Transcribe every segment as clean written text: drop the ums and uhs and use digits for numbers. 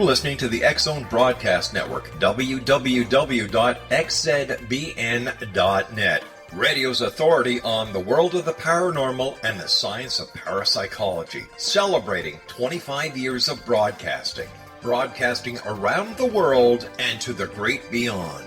listening to the X-Zone Broadcast Network, www.xzbn.net. Radio's authority on the world of the paranormal and the science of parapsychology, celebrating 25 years of broadcasting. Broadcasting around the world and to the great beyond.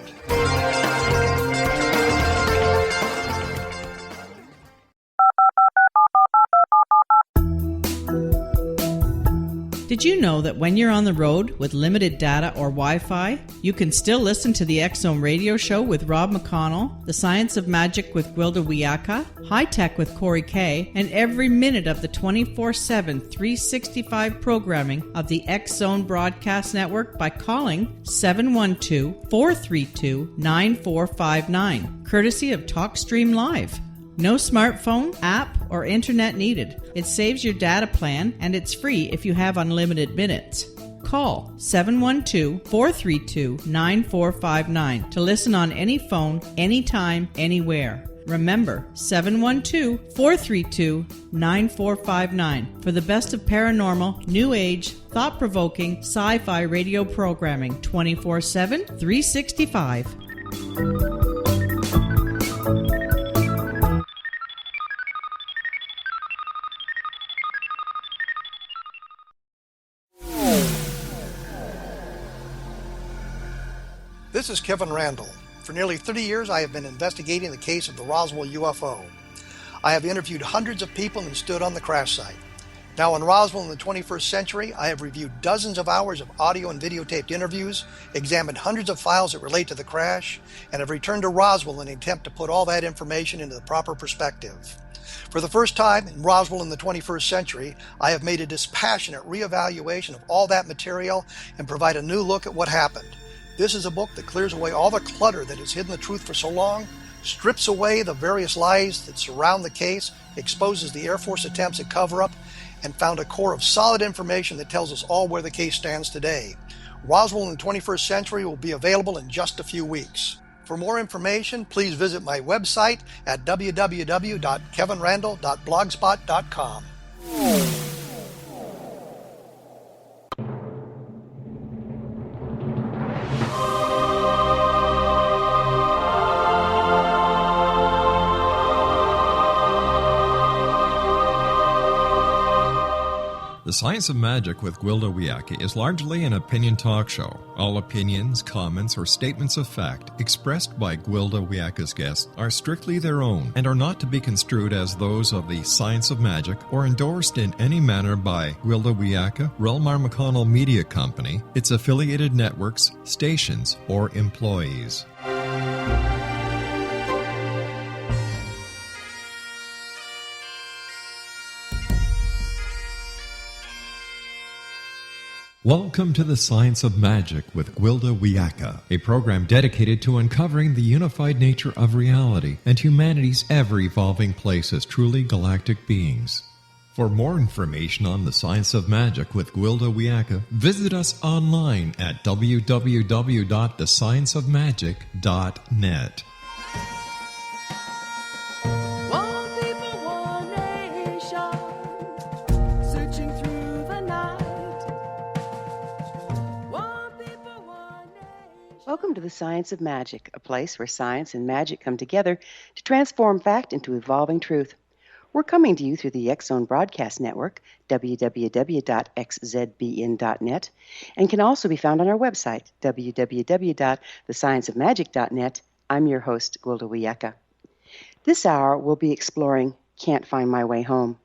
Did you know that when you're on the road with limited data or Wi-Fi, you can still listen to the X-Zone radio show with Rob McConnell, The Science of Magic with Gwilda Wiyaka, High Tech with Corey Kay, and every minute of the 24/7, 365 programming of the X-Zone Broadcast Network by calling 712-432-9459, courtesy of TalkStream Live. No smartphone, app, or internet needed. It saves your data plan, and it's free if you have unlimited minutes. Call 712-432-9459 to listen on any phone, anytime, anywhere. Remember, 712-432-9459 for the best of paranormal, new age, thought-provoking, sci-fi radio programming 24/7, 365. This is Kevin Randall. For nearly 30 years, I have been investigating the case of the Roswell UFO. I have interviewed hundreds of people and stood on the crash site. Now in Roswell in the 21st century, I have reviewed dozens of hours of audio and videotaped interviews, examined hundreds of files that relate to the crash, and have returned to Roswell in an attempt to put all that information into the proper perspective. For the first time in Roswell in the 21st century, I have made a dispassionate reevaluation of all that material and provide a new look at what happened. This is a book that clears away all the clutter that has hidden the truth for so long, strips away the various lies that surround the case, exposes the Air Force attempts at cover-up, and found a core of solid information that tells us all where the case stands today. Roswell in the 21st century will be available in just a few weeks. For more information, please visit my website at www.kevinrandall.blogspot.com. The Science of Magic with Gwilda Wiyaka is largely an opinion talk show. All opinions, comments, or statements of fact expressed by Gwilda Wiyaka's guests are strictly their own and are not to be construed as those of the Science of Magic or endorsed in any manner by Gwilda Wiyaka, REL-MAR McConnell Media Company, its affiliated networks, stations, or employees. Welcome to the Science of Magic with Gwilda Wiyaka, a program dedicated to uncovering the unified nature of reality and humanity's ever-evolving place as truly galactic beings. For more information on the Science of Magic with Gwilda Wiyaka, visit us online at www.thescienceofmagic.net. Welcome to the Science of Magic, a place where science and magic come together to transform fact into evolving truth. We're coming to you through the X-Zone Broadcast Network, www.xzbn.net, and can also be found on our website, www.thescienceofmagic.net. I'm your host, Gwilda Wiyaka. This hour, we'll be exploring Can't Find My Way Home.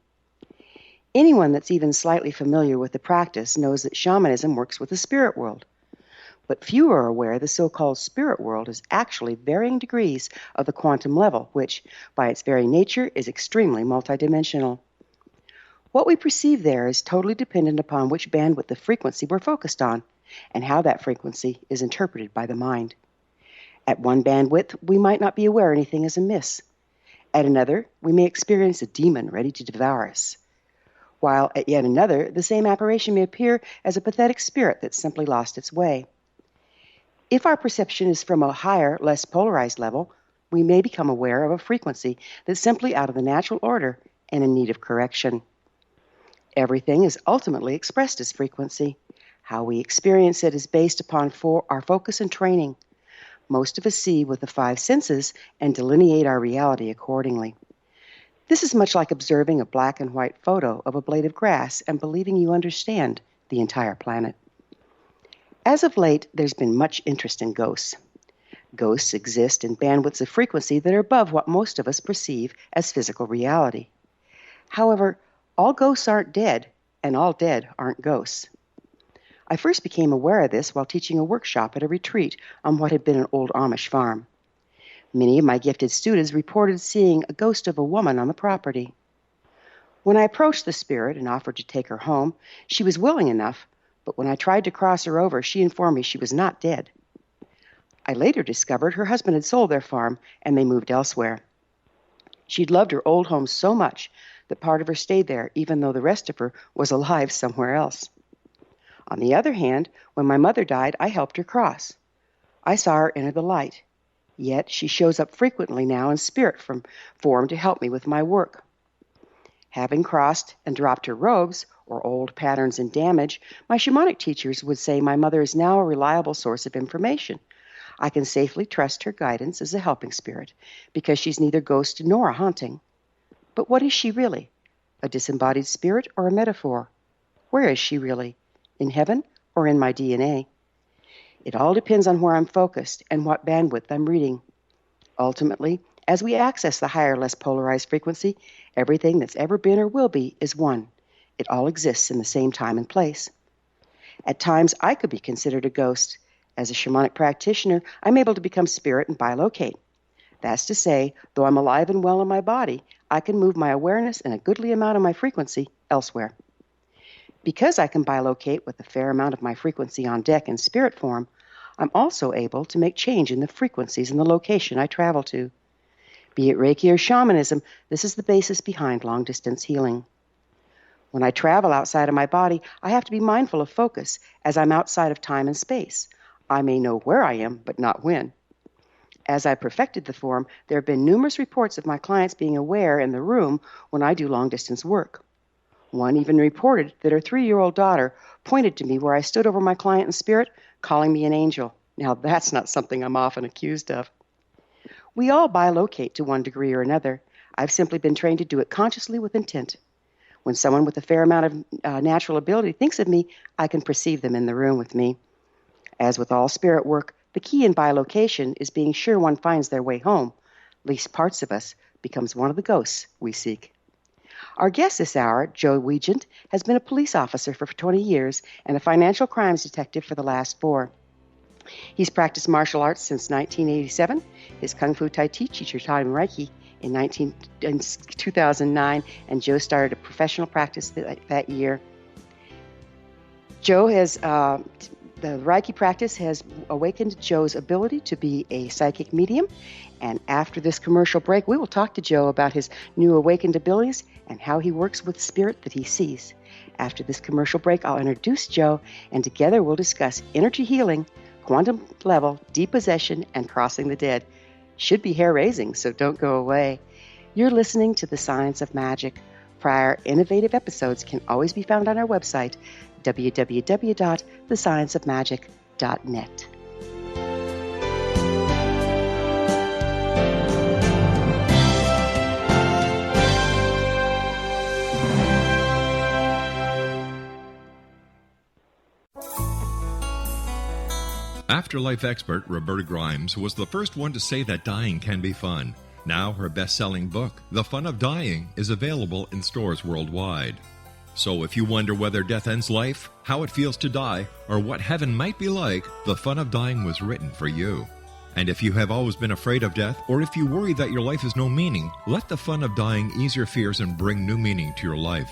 Anyone that's even slightly familiar with the practice knows that shamanism works with the spirit world. But few are aware the so-called spirit world is actually varying degrees of the quantum level, which, by its very nature, is extremely multidimensional. What we perceive there is totally dependent upon which bandwidth of frequency we're focused on, and how that frequency is interpreted by the mind. At one bandwidth, we might not be aware anything is amiss. At another, we may experience a demon ready to devour us. While at yet another, the same apparition may appear as a pathetic spirit that's simply lost its way. If our perception is from a higher, less polarized level, we may become aware of a frequency that's simply out of the natural order and in need of correction. Everything is ultimately expressed as frequency. How we experience it is based upon our focus and training. Most of us see with the five senses and delineate our reality accordingly. This is much like observing a black and white photo of a blade of grass and believing you understand the entire planet. As of late, there's been much interest in ghosts. Ghosts exist in bandwidths of frequency that are above what most of us perceive as physical reality. However, all ghosts aren't dead, and all dead aren't ghosts. I first became aware of this while teaching a workshop at a retreat on what had been an old Amish farm. Many of my gifted students reported seeing a ghost of a woman on the property. When I approached the spirit and offered to take her home, she was willing enough, but when I tried to cross her over, she informed me she was not dead. I later discovered her husband had sold their farm and they moved elsewhere. She'd loved her old home so much that part of her stayed there, even though the rest of her was alive somewhere else. On the other hand, when my mother died, I helped her cross. I saw her enter the light, yet she shows up frequently now in spirit form to help me with my work. Having crossed and dropped her robes, or old patterns and damage, my shamanic teachers would say my mother is now a reliable source of information. I can safely trust her guidance as a helping spirit, because she's neither ghost nor a haunting. But what is she really? A disembodied spirit or a metaphor? Where is she really? In heaven or in my DNA? It all depends on where I'm focused and what bandwidth I'm reading. Ultimately, as we access the higher, less polarized frequency, everything that's ever been or will be is one. It all exists in the same time and place. At times, I could be considered a ghost. As a shamanic practitioner, I'm able to become spirit and bilocate. That's to say, though I'm alive and well in my body, I can move my awareness and a goodly amount of my frequency elsewhere. Because I can bilocate with a fair amount of my frequency on deck in spirit form, I'm also able to make change in the frequencies and the location I travel to. Be it Reiki or shamanism, this is the basis behind long-distance healing. When I travel outside of my body, I have to be mindful of focus, as I'm outside of time and space. I may know where I am, but not when. As I perfected the form, there have been numerous reports of my clients being aware in the room when I do long-distance work. One even reported that her 3-year-old daughter pointed to me where I stood over my client in spirit, calling me an angel. Now, that's not something I'm often accused of. We all bilocate to one degree or another. I've simply been trained to do it consciously with intent. When someone with a fair amount of natural ability thinks of me, I can perceive them in the room with me. As with all spirit work, the key in bilocation is being sure one finds their way home. Least parts of us becomes one of the ghosts we seek. Our guest this hour, Joe Weigant, has been a police officer for 20 years and a financial crimes detective for the last 4. He's practiced martial arts since 1987. His Kung Fu Tai Chi teacher taught him Reiki in 2009, and Joe started a professional practice that year. Joe has... The Reiki practice has awakened Joe's ability to be a psychic medium, and after this commercial break, we will talk to Joe about his new awakened abilities and how he works with spirit that he sees. After this commercial break, I'll introduce Joe, and together we'll discuss energy healing, quantum level, depossession, and crossing the dead. Should be hair-raising, so don't go away. You're listening to The Science of Magic. Prior innovative episodes can always be found on our website, www.thescienceofmagic.net. Afterlife expert Roberta Grimes was the first one to say that dying can be fun. Now her best-selling book, The Fun of Dying, is available in stores worldwide. So if you wonder whether death ends life, how it feels to die, or what heaven might be like, The Fun of Dying was written for you. And if you have always been afraid of death, or if you worry that your life has no meaning, let The Fun of Dying ease your fears and bring new meaning to your life.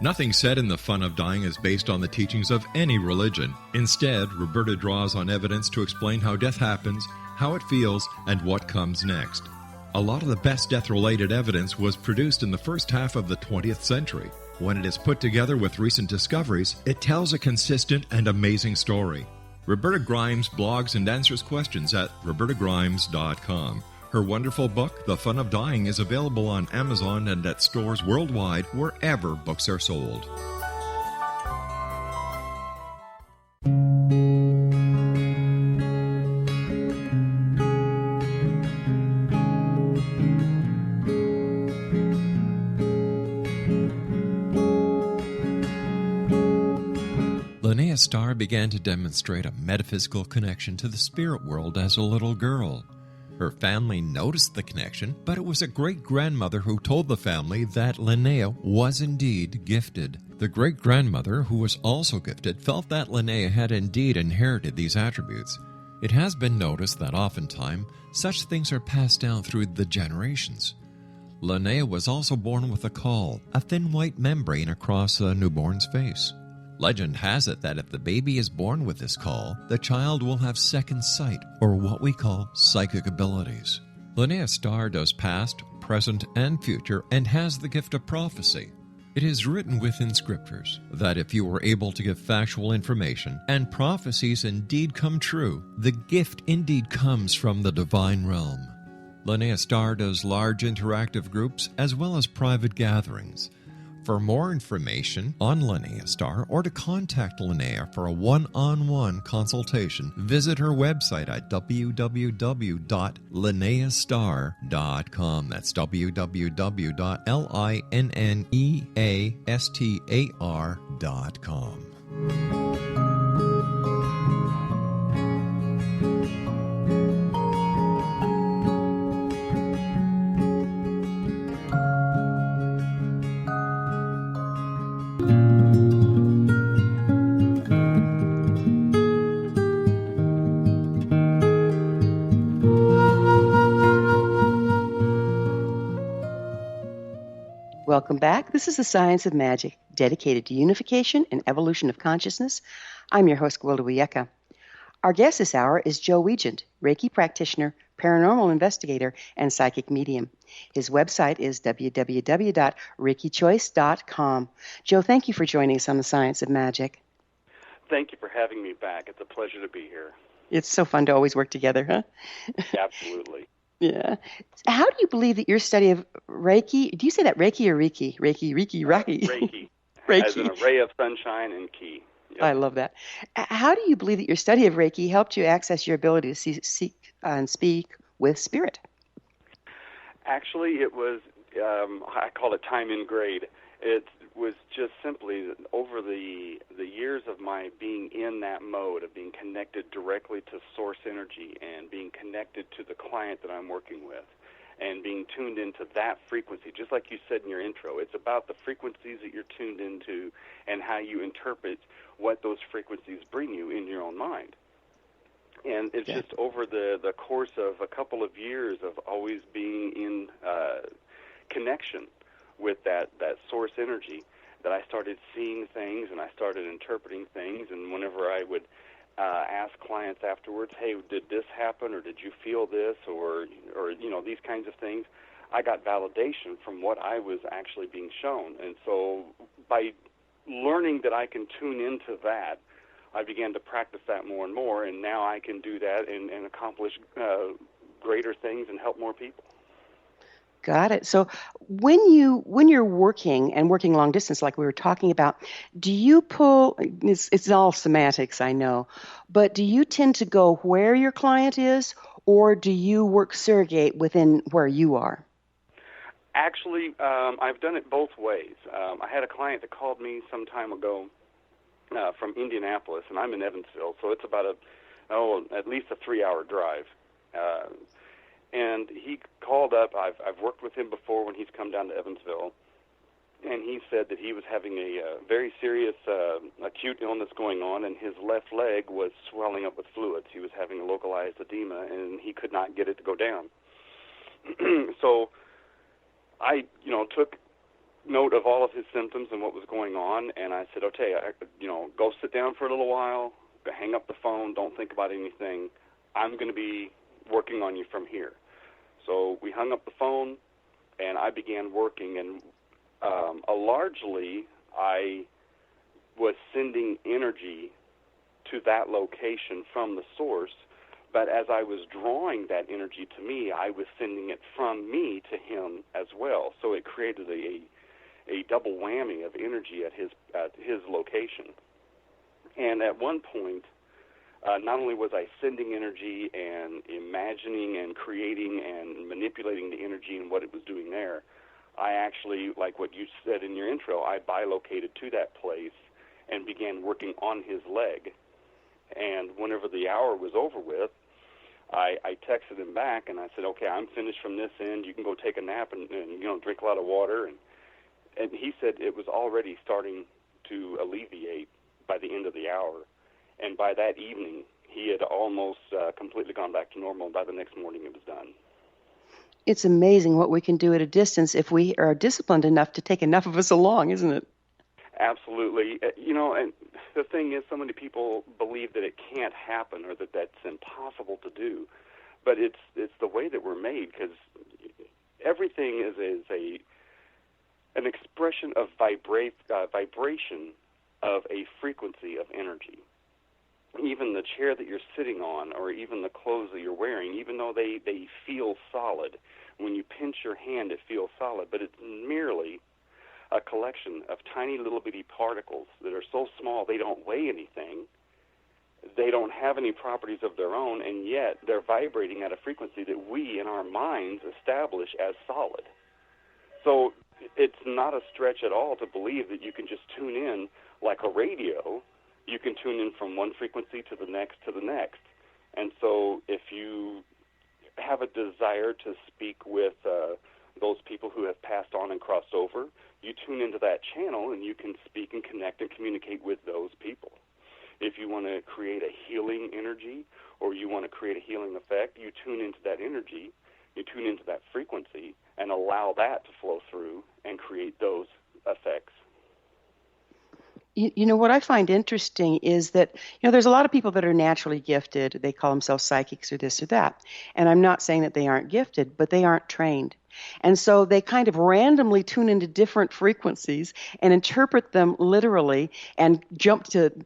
Nothing said in The Fun of Dying is based on the teachings of any religion. Instead, Roberta draws on evidence to explain how death happens, how it feels, and what comes next. A lot of the best death-related evidence was produced in the first half of the 20th century. When it is put together with recent discoveries, it tells a consistent and amazing story. Roberta Grimes blogs and answers questions at robertagrimes.com. Her wonderful book, The Fun of Dying, is available on Amazon and at stores worldwide wherever books are sold. Starr began to demonstrate a metaphysical connection to the spirit world as a little girl. Her family noticed the connection, but it was a great-grandmother who told the family that Linnea was indeed gifted. The great-grandmother, who was also gifted, felt that Linnea had indeed inherited these attributes. It has been noticed that oftentimes such things are passed down through the generations. Linnea was also born with a caul, a thin white membrane across a newborn's face. Legend has it that if the baby is born with this caul, the child will have second sight, or what we call psychic abilities. Linnea Starr does past, present, and future, and has the gift of prophecy. It is written within scriptures that if you are able to give factual information and prophecies indeed come true, the gift indeed comes from the divine realm. Linnea Starr does large interactive groups as well as private gatherings. For more information on Linnea Starr or to contact Linnea for a one-on-one consultation, visit her website at www.linneastar.com. That's www.linneastar.com. Welcome back. This is the Science of Magic, dedicated to unification and evolution of consciousness. I'm your host, Gwilda Wiyaka. Our guest this hour is Joe Weigant, Reiki practitioner, paranormal investigator, and psychic medium. His website is www.reikichoice.com. Joe, thank you for joining us on the Science of Magic. Thank you for having me back. It's a pleasure to be here. It's so fun to always work together, huh? Absolutely. Yeah. How do you believe that your study of Reiki, do you say that Reiki or Reiki? Reiki. Reiki. Reiki. As in a ray of sunshine and ki. Yep. I love that. How do you believe that your study of Reiki helped you access your ability to seek and speak with spirit? Actually, it was, I call it time in grade. It was just simply that over the years of my being in that mode of being connected directly to source energy and being connected to the client that I'm working with and being tuned into that frequency, just like you said in your intro. It's about the frequencies that you're tuned into and how you interpret what those frequencies bring you in your own mind. And it's just over the course of a couple of years of always being in connection with that source energy that I started seeing things and I started interpreting things. And whenever I would ask clients afterwards, hey, did this happen or did you feel this or you know, these kinds of things, I got validation from what I was actually being shown. And so by learning that I can tune into that, I began to practice that more and more, and now I can do that and accomplish greater things and help more people. Got it. So when you're working long distance, like we were talking about, do you pull? It's all semantics, I know, but do you tend to go where your client is, or do you work surrogate within where you are? Actually, I've done it both ways. I had a client that called me some time ago from Indianapolis, and I'm in Evansville, so it's about at least a 3-hour drive. And he called up. I've worked with him before when he's come down to Evansville, and he said that he was having a very serious acute illness going on, and his left leg was swelling up with fluids. He was having a localized edema, and he could not get it to go down. So I, took note of all of his symptoms and what was going on, and I said, okay, go sit down for a little while, hang up the phone, don't think about anything. I'm going to be working on you from here. So we hung up the phone, and I began working, and largely I was sending energy to that location from the source, but as I was drawing that energy to me, I was sending it from me to him as well. So it created a double whammy of energy at his location. And at one point, not only was I sending energy and imagining and creating and manipulating the energy and what it was doing there, I actually, like what you said in your intro, I bilocated to that place and began working on his leg. And whenever the hour was over with, I texted him back, and I said, okay, I'm finished from this end. You can go take a nap and drink a lot of water. And he said it was already starting to alleviate by the end of the hour. And by that evening, he had almost completely gone back to normal. By the next morning, it was done. It's amazing what we can do at a distance if we are disciplined enough to take enough of us along, isn't it? Absolutely. And the thing is, so many people believe that it can't happen or that that's impossible to do. But it's the way that we're made, because everything is an expression of vibration of a frequency of energy. Even the chair that you're sitting on, or even the clothes that you're wearing, even though they feel solid, when you pinch your hand, it feels solid, but it's merely a collection of tiny little bitty particles that are so small they don't weigh anything, they don't have any properties of their own, and yet they're vibrating at a frequency that we in our minds establish as solid. So it's not a stretch at all to believe that you can just tune in like a radio. You can tune in from one frequency to the next to the next. And so if you have a desire to speak with those people who have passed on and crossed over, you tune into that channel and you can speak and connect and communicate with those people. If you want to create a healing energy or you want to create a healing effect, you tune into that energy, you tune into that frequency, and allow that to flow through and create those effects. You know, what I find interesting is that, there's a lot of people that are naturally gifted. They call themselves psychics or this or that. And I'm not saying that they aren't gifted, but they aren't trained. And so they kind of randomly tune into different frequencies and interpret them literally and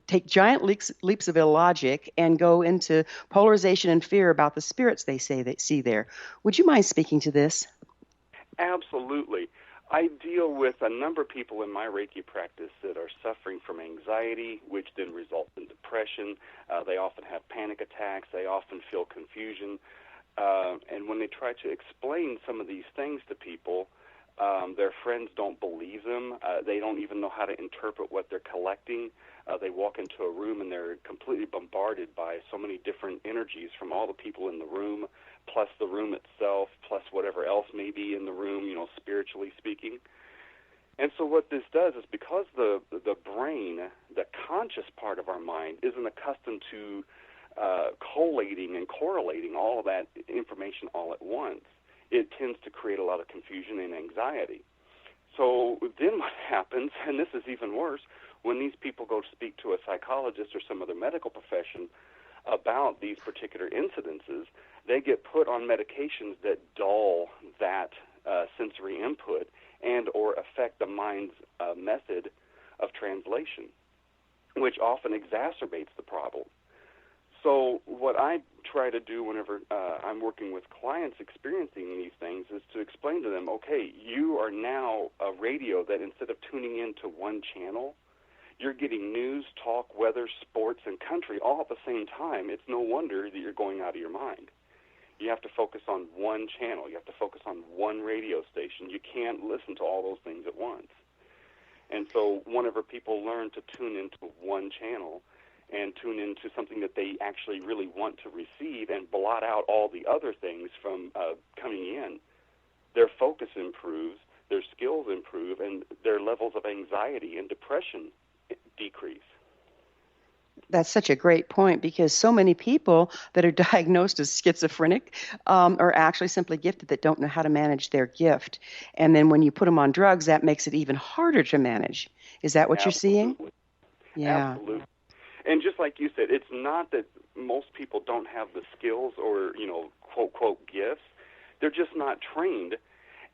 take giant leaps of illogic and go into polarization and fear about the spirits they see there. Would you mind speaking to this? Absolutely. I deal with a number of people in my Reiki practice that are suffering from anxiety, which then results in depression. They often have panic attacks. They often feel confusion. And when they try to explain some of these things to people, their friends don't believe them. They don't even know how to interpret what they're collecting. They walk into a room and they're completely bombarded by so many different energies from all the people in the room, plus the room itself, plus whatever else may be in the room, spiritually speaking. And so what this does is, because the brain, the conscious part of our mind, isn't accustomed to collating and correlating all of that information all at once, it tends to create a lot of confusion and anxiety. So then what happens, and this is even worse, when these people go to speak to a psychologist or some other medical profession about these particular incidences, they get put on medications that dull that sensory input and or affect the mind's method of translation, which often exacerbates the problem. So what I try to do whenever I'm working with clients experiencing these things is to explain to them, okay, you are now a radio that instead of tuning into one channel, you're getting news, talk, weather, sports, and country all at the same time. It's no wonder that you're going out of your mind. You have to focus on one channel. You have to focus on one radio station. You can't listen to all those things at once. And so whenever people learn to tune into one channel and tune into something that they actually really want to receive and blot out all the other things from coming in, their focus improves, their skills improve, and their levels of anxiety and depression decrease. That's such a great point, because so many people that are diagnosed as schizophrenic are actually simply gifted that don't know how to manage their gift. And then when you put them on drugs, that makes it even harder to manage. Is that what you're seeing? Yeah. Absolutely. And just like you said, it's not that most people don't have the skills or, quote, quote, gifts. They're just not trained,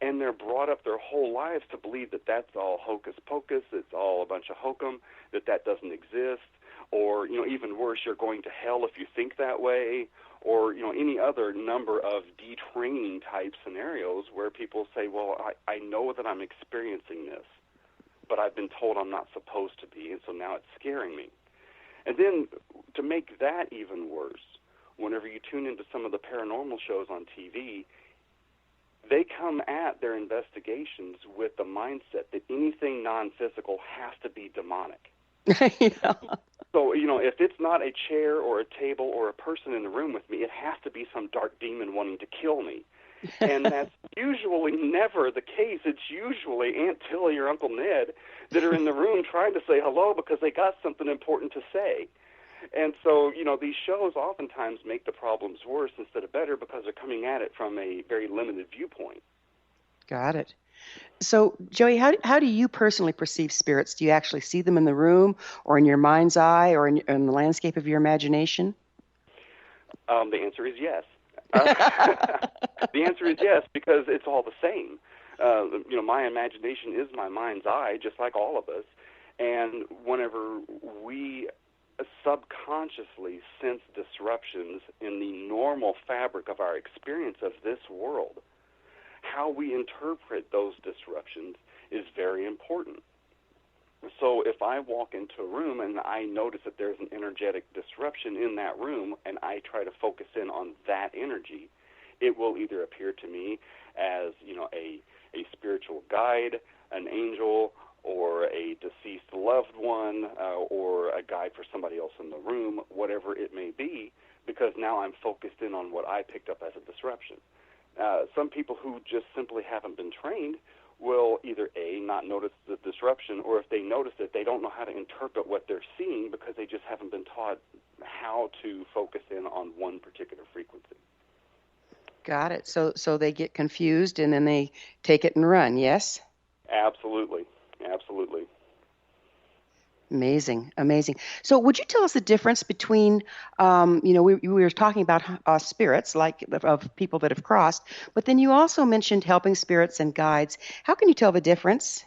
and they're brought up their whole lives to believe that that's all hocus pocus, it's all a bunch of hokum, that doesn't exist, or, even worse, you're going to hell if you think that way, or, any other number of detraining type scenarios where people say, well, I know that I'm experiencing this, but I've been told I'm not supposed to be, and so now it's scaring me. And then to make that even worse, whenever you tune into some of the paranormal shows on TV, they come at their investigations with the mindset that anything non-physical has to be demonic. So, if it's not a chair or a table or a person in the room with me, it has to be some dark demon wanting to kill me. And that's usually never the case. It's usually Aunt Tilly or Uncle Ned that are in the room trying to say hello because they got something important to say. And so, these shows oftentimes make the problems worse instead of better because they're coming at it from a very limited viewpoint. Got it. So, Joey, how do you personally perceive spirits? Do you actually see them in the room or in your mind's eye or in the landscape of your imagination? The answer is yes. The answer is yes, because it's all the same. My imagination is my mind's eye, just like all of us. And whenever we subconsciously sense disruptions in the normal fabric of our experience of this world, how we interpret those disruptions is very important. So if I walk into a room and I notice that there's an energetic disruption in that room and I try to focus in on that energy, it will either appear to me as, a spiritual guide, an angel, or a deceased loved one, or a guide for somebody else in the room, whatever it may be, because now I'm focused in on what I picked up as a disruption. Some people who just simply haven't been trained will either A, not notice the disruption, or if they notice it, they don't know how to interpret what they're seeing because they just haven't been taught how to focus in on one particular frequency. Got it. So they get confused and then they take it and run, yes? Absolutely. Absolutely. Amazing. So would you tell us the difference between, we were talking about spirits, like of people that have crossed, but then you also mentioned helping spirits and guides. How can you tell the difference?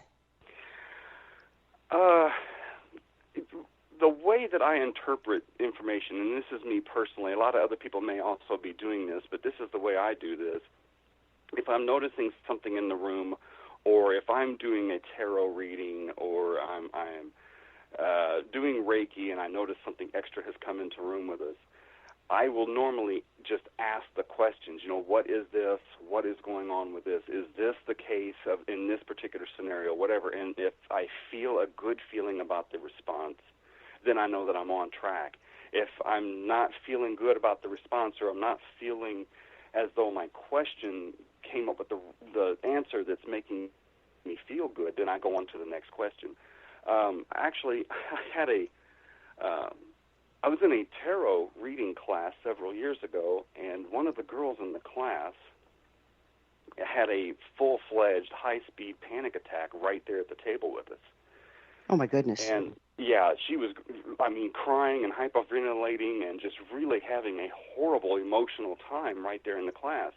The way that I interpret information, and this is me personally, a lot of other people may also be doing this, but this is the way I do this. If I'm noticing something in the room, or if I'm doing a tarot reading, or I'm doing Reiki and I notice something extra has come into the room with us, I will normally just ask the questions, what is this? What is going on with this? Is this the case in this particular scenario, whatever? And if I feel a good feeling about the response, then I know that I'm on track. If I'm not feeling good about the response, or I'm not feeling as though my question came up with the answer that's making me feel good, then I go on to the next question. Actually, I was in a tarot reading class several years ago, and one of the girls in the class had a full-fledged, high-speed panic attack right there at the table with us. Oh, my goodness. And, yeah, she was, crying and hyperventilating and just really having a horrible emotional time right there in the class.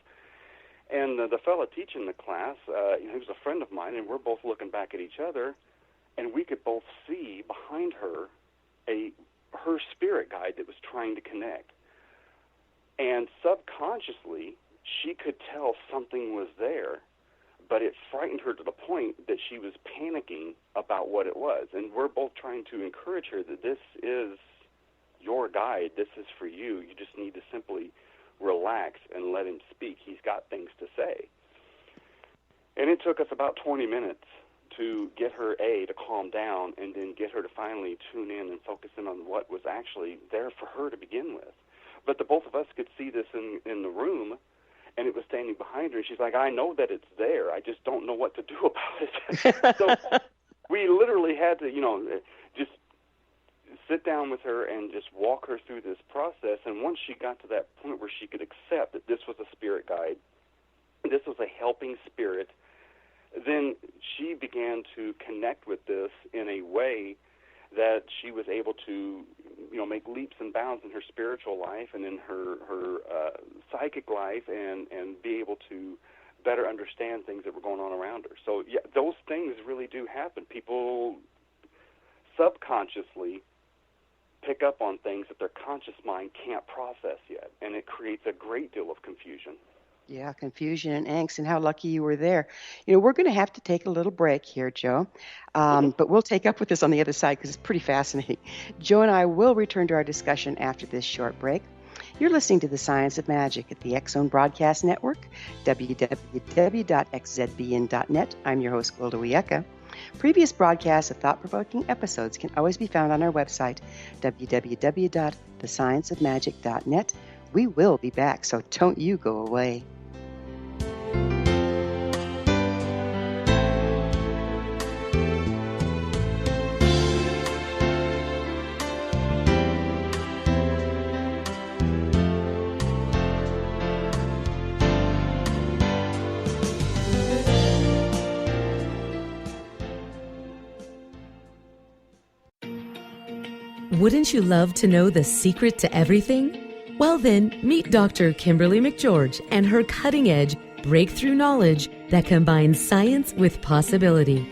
And the fellow teaching the class, he was a friend of mine, and we're both looking back at each other, and we could both see behind her her spirit guide that was trying to connect. And subconsciously, she could tell something was there, but it frightened her to the point that she was panicking about what it was. And we're both trying to encourage her that this is your guide, this is for you. You just need to simply relax and let him speak. He's got things to say. And it took us about 20 minutes to get her, to calm down, and then get her to finally tune in and focus in on what was actually there for her to begin with. But the both of us could see this in the room, and it was standing behind her, and she's like, I know that it's there, I just don't know what to do about it. So we literally had to, just sit down with her and just walk her through this process. And once she got to that point where she could accept that this was a spirit guide, this was a helping spirit, then she began to connect with this in a way that she was able to, make leaps and bounds in her spiritual life and in her psychic life, and be able to better understand things that were going on around her. So, yeah, those things really do happen. People subconsciously pick up on things that their conscious mind can't process yet, and it creates a great deal of confusion. Yeah, confusion and angst, and how lucky you were there. We're going to have to take a little break here, Joe, but we'll take up with this on the other side because it's pretty fascinating. Joe and I will return to our discussion after this short break. You're listening to The Science of Magic at the X Zone Broadcast Network, www.xzbn.net. I'm your host, Gwilda Wiyaka. Previous broadcasts of thought-provoking episodes can always be found on our website, www.thescienceofmagic.net. We will be back, so don't you go away. Wouldn't you love to know the secret to everything? Well then, meet Dr. Kimberly McGeorge and her cutting-edge breakthrough knowledge that combines science with possibility.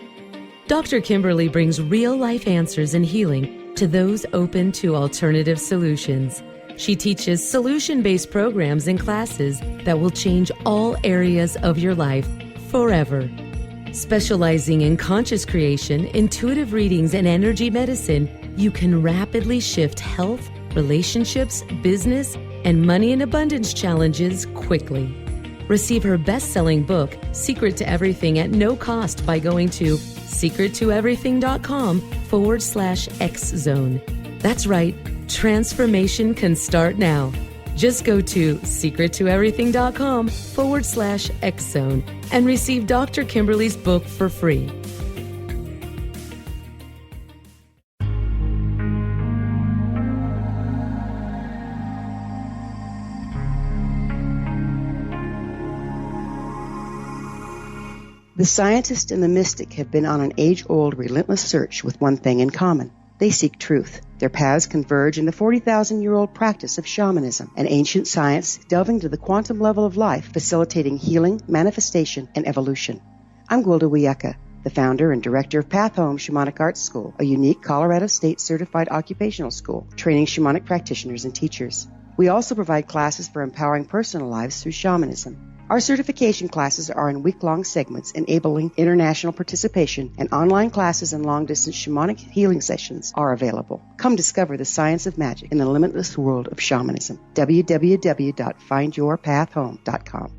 Dr. Kimberly brings real-life answers and healing to those open to alternative solutions. She teaches solution-based programs and classes that will change all areas of your life forever. Specializing in conscious creation, intuitive readings, and energy medicine, you can rapidly shift health, relationships, business, and money in abundance challenges quickly. Receive her best-selling book, Secret to Everything, at no cost by going to secrettoeverything.com/X-Zone. That's right, transformation can start now. Just go to secrettoeverything.com/X-Zone and receive Dr. Kimberly's book for free. The scientist and the mystic have been on an age-old, relentless search with one thing in common. They seek truth. Their paths converge in the 40,000-year-old practice of shamanism, an ancient science delving to the quantum level of life, facilitating healing, manifestation, and evolution. I'm Gwilda Wiyaka, the founder and director of Path Home Shamanic Arts School, a unique Colorado State certified occupational school training shamanic practitioners and teachers. We also provide classes for empowering personal lives through shamanism. Our certification classes are in week-long segments enabling international participation, and online classes and long-distance shamanic healing sessions are available. Come discover the science of magic in the limitless world of shamanism. www.findyourpathhome.com.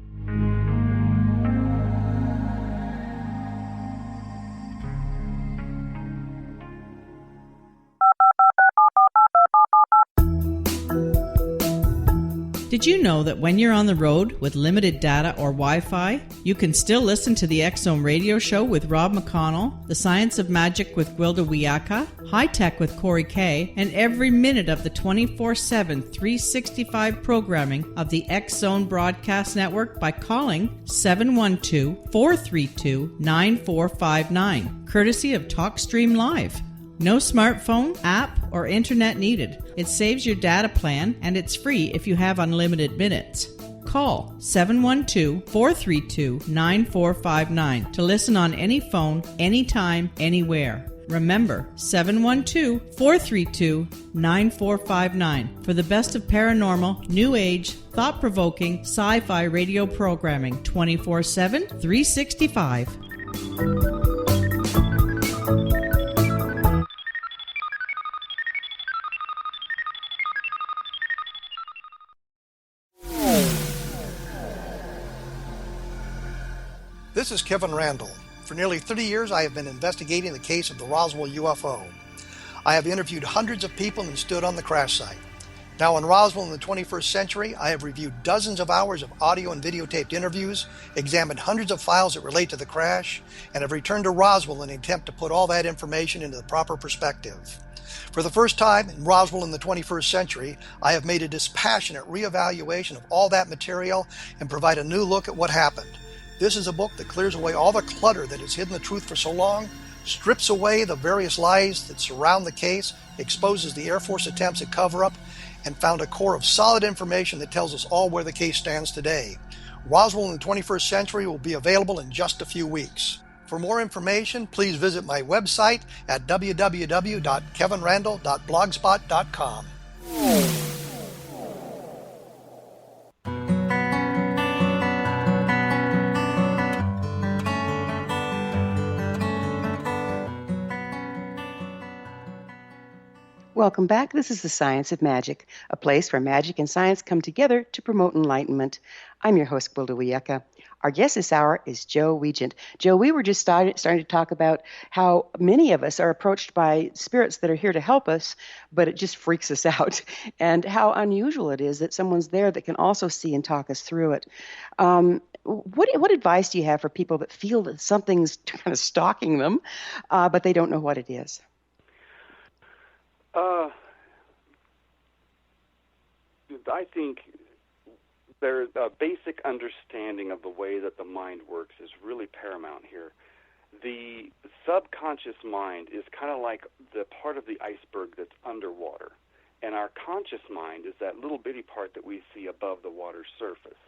Did you know that when you're on the road with limited data or Wi-Fi, you can still listen to the X Zone radio show with Rob McConnell, The Science of Magic with Gwilda Wiyaka, High Tech with Corey Kay, and every minute of the 24/7, 365 programming of the X Zone Broadcast Network by calling 712-432-9459, courtesy of TalkStream Live. No smartphone, app, or internet needed. It saves your data plan, and it's free if you have unlimited minutes. Call 712-432-9459 to listen on any phone, anytime, anywhere. Remember, 712-432-9459 for the best of paranormal, new age, thought-provoking, sci-fi radio programming 24/7, 365. This is Kevin Randall. For nearly 30 years, I have been investigating the case of the Roswell UFO. I have interviewed hundreds of people and stood on the crash site. Now in Roswell in the 21st century, I have reviewed dozens of hours of audio and videotaped interviews, examined hundreds of files that relate to the crash, and have returned to Roswell in an attempt to put all that information into the proper perspective. For the first time in Roswell in the 21st century, I have made a dispassionate reevaluation of all that material and provide a new look at what happened. This is a book that clears away all the clutter that has hidden the truth for so long, strips away the various lies that surround the case, exposes the Air Force attempts at cover-up, and found a core of solid information that tells us all where the case stands today. Roswell in the 21st century will be available in just a few weeks. For more information, please visit my website at www.kevinrandall.blogspot.com. Welcome back. This is The Science of Magic, a place where magic and science come together to promote enlightenment. I'm your host, Gwilda Wiyaka. Our guest this hour is Joe Weigant. Joe, we were just starting to talk about how many of us are approached by spirits that are here to help us, but it just freaks us out, and how unusual it is that someone's there that can also see and talk us through it. What advice do you have for people that feel that something's kind of stalking them, but they don't know what it is? I think there's a basic understanding of the way that the mind works is really paramount here. The subconscious mind is kind of like the part of the iceberg that's underwater, and our conscious mind is that little bitty part that we see above the water's surface.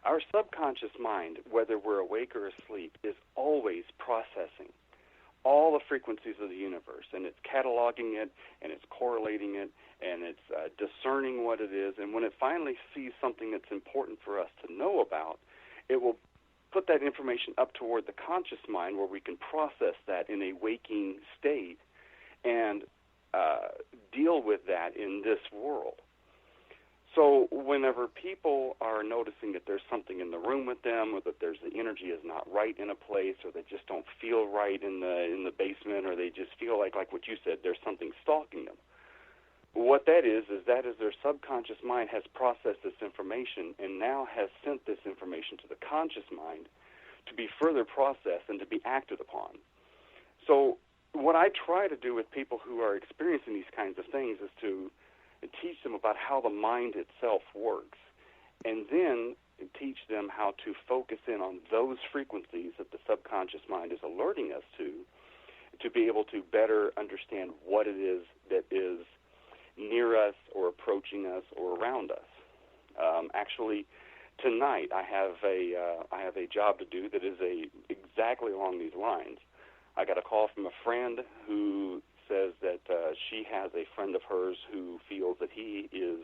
Our subconscious mind, whether we're awake or asleep, is always processing all the frequencies of the universe, and it's cataloging it, and it's correlating it, and it's discerning what it is, and when it finally sees something that's important for us to know about, it will put that information up toward the conscious mind where we can process that in a waking state and deal with that in this world. So whenever people are noticing that there's something in the room with them, or that the energy is not right in a place, or they just don't feel right in the basement, or they just feel like what you said, there's something stalking them. What that is their subconscious mind has processed this information and now has sent this information to the conscious mind to be further processed and to be acted upon. So what I try to do with people who are experiencing these kinds of things is to teach them about how the mind itself works, and then teach them how to focus in on those frequencies that the subconscious mind is alerting us to be able to better understand what it is that is near us or approaching us or around us. Actually, tonight I have a job to do that is exactly along these lines. I got a call from a friend who says that she has a friend of hers who feels that he is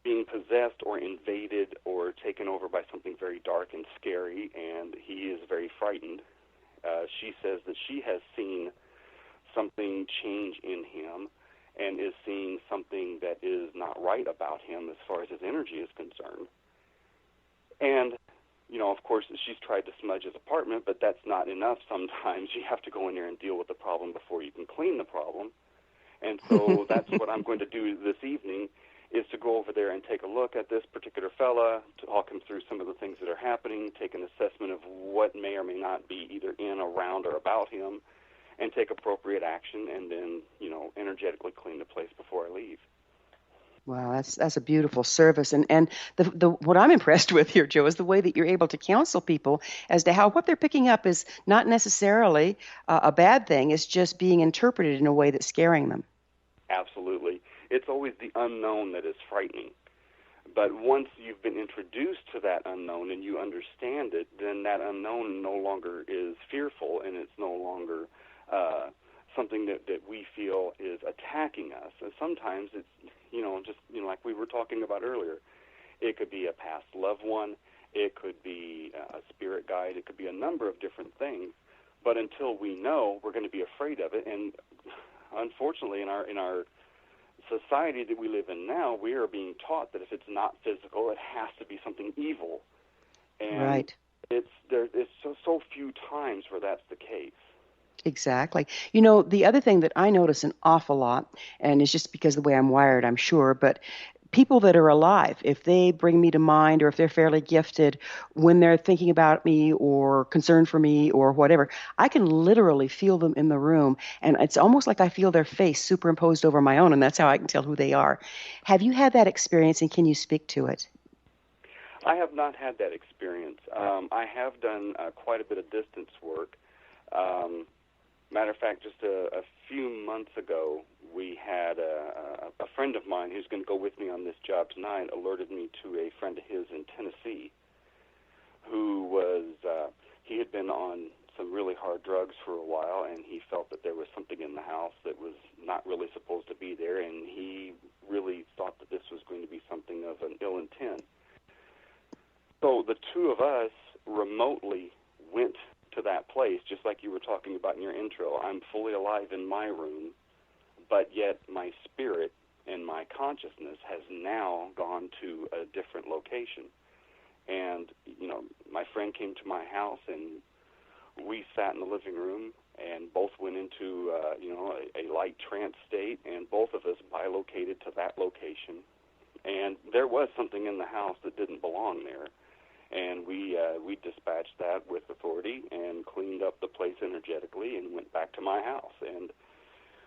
being possessed or invaded or taken over by something very dark and scary, and he is very frightened. She says that she has seen something change in him and is seeing something that is not right about him as far as his energy is concerned. And of course, she's tried to smudge his apartment, but that's not enough. Sometimes you have to go in there and deal with the problem before you can clean the problem. And so that's what I'm going to do this evening, is to go over there and take a look at this particular fella, to talk him through some of the things that are happening, take an assessment of what may or may not be either in, around, or about him, and take appropriate action, and then, energetically clean the place before I leave. Wow, that's a beautiful service, and the what I'm impressed with here, Joe, is the way that you're able to counsel people as to how what they're picking up is not necessarily a bad thing. It's just being interpreted in a way that's scaring them. Absolutely, it's always the unknown that is frightening. But once you've been introduced to that unknown and you understand it, then that unknown no longer is fearful, and it's no longer something that we feel is attacking us. And sometimes it's, like we were talking about earlier, it could be a past loved one, it could be a spirit guide, it could be a number of different things. But until we know, we're going to be afraid of it. And unfortunately, in our society that we live in now, we are being taught that if it's not physical, it has to be something evil. And right. It's so few times where that's the case. Exactly. The other thing that I notice an awful lot, and it's just because of the way I'm wired, I'm sure, but people that are alive, if they bring me to mind or if they're fairly gifted, when they're thinking about me or concerned for me or whatever, I can literally feel them in the room, and it's almost like I feel their face superimposed over my own, and that's how I can tell who they are. Have you had that experience, and can you speak to it? I have not had that experience. I have done quite a bit of distance work. Matter of fact, just a few months ago, we had a friend of mine who's going to go with me on this job tonight alerted me to a friend of his in Tennessee who was, he had been on some really hard drugs for a while, and he felt that there was something in the house that was not really supposed to be there, and he really thought that this was going to be something of an ill intent. So the two of us remotely went to that place, just like you were talking about in your intro. I'm fully alive in my room. but yet my spirit and my consciousness has now gone to a different location. And, my friend came to my house, and we sat in the living room and both went into, a light trance state, and both of us bilocated to that location. And there was something in the house that didn't belong there. And we dispatched that with authority and cleaned up the place energetically and went back to my house. And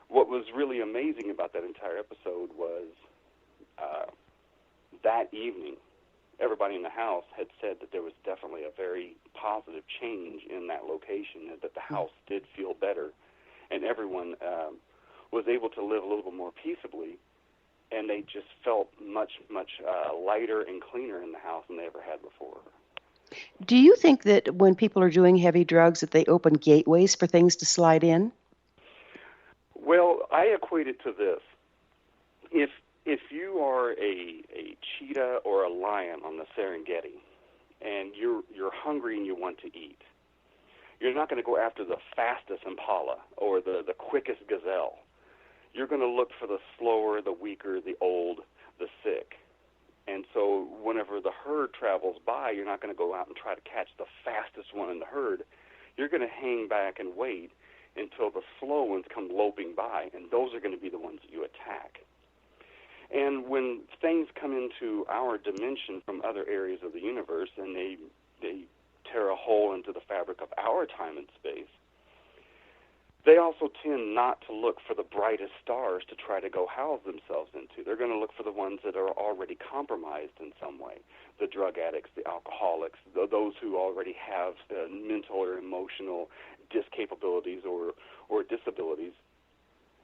what was really amazing about that entire episode was that evening, everybody in the house had said that there was definitely a very positive change in that location, and that the house did feel better, and everyone was able to live a little bit more peaceably, and they just felt much, much lighter and cleaner in the house than they ever had before. Do you think that when people are doing heavy drugs that they open gateways for things to slide in? Well, I equate it to this. If you are a cheetah or a lion on the Serengeti, and you're hungry and you want to eat, you're not going to go after the fastest impala or the quickest gazelle. You're going to look for the slower, the weaker, the old, the sick. And so whenever the herd travels by, you're not going to go out and try to catch the fastest one in the herd. You're going to hang back and wait until the slow ones come loping by, and those are going to be the ones that you attack. And when things come into our dimension from other areas of the universe, and they tear a hole into the fabric of our time and space, they also tend not to look for the brightest stars to try to go house themselves into. They're going to look for the ones that are already compromised in some way, the drug addicts, the alcoholics, those who already have mental or emotional discapabilities or disabilities.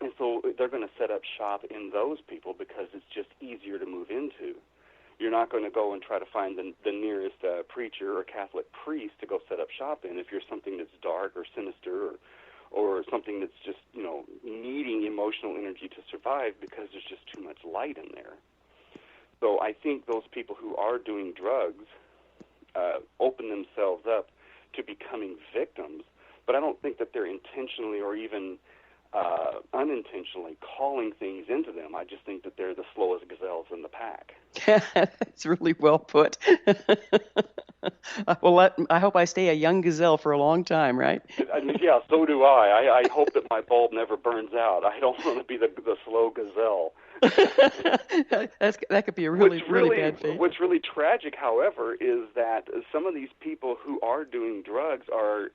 And so they're going to set up shop in those people because it's just easier to move into. You're not going to go and try to find the nearest preacher or Catholic priest to go set up shop in if you're something that's dark or sinister or something that's just, needing emotional energy to survive because there's just too much light in there. So I think those people who are doing drugs open themselves up to becoming victims, but I don't think that they're intentionally or even unintentionally calling things into them. I just think that they're the slowest gazelles in the pack. That's really well put. Well, I hope I stay a young gazelle for a long time, right? Yeah, so do I. I hope that my bulb never burns out. I don't want to be the slow gazelle. That could be a really bad fate. What's really tragic, however, is that some of these people who are doing drugs are